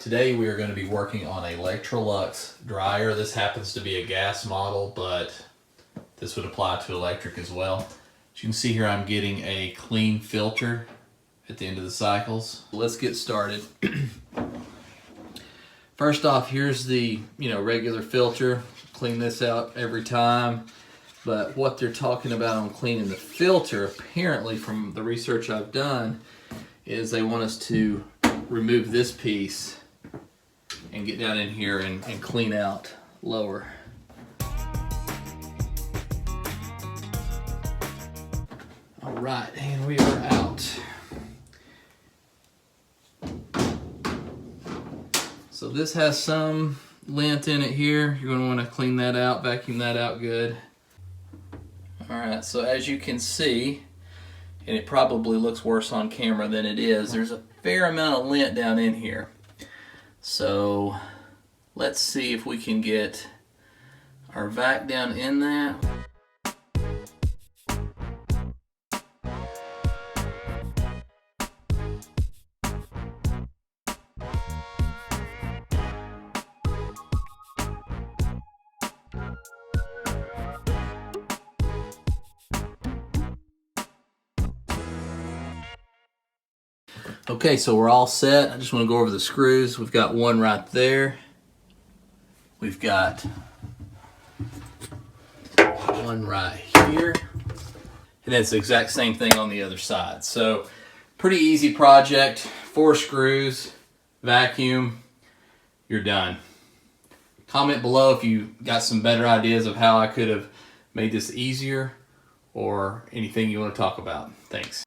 Today we are going to be working on a Electrolux dryer. This happens to be a gas model, but this would apply to electric as well. As you can see here, I'm getting a clean filter at the end of the cycles. Let's get started. First off, here's the regular filter. Clean this out every time. But what they're talking about on cleaning the filter, apparently from the research I've done, is they want us to remove this piece and get down in here and clean out lower. All right, and we are out. So this has some lint in it here. You're going to want to clean that out, vacuum that out good. All right, so as you can see, and it probably looks worse on camera than it is, there's a fair amount of lint down in here. So let's see if we can get our vac down in that. Okay, so we're all set. I just want to go over the screws. We've got one right there. We've got one right here. And it's the exact same thing on the other side. So pretty easy project. 4 screws, vacuum, you're done. Comment below if you got some better ideas of how I could have made this easier or anything you want to talk about. Thanks.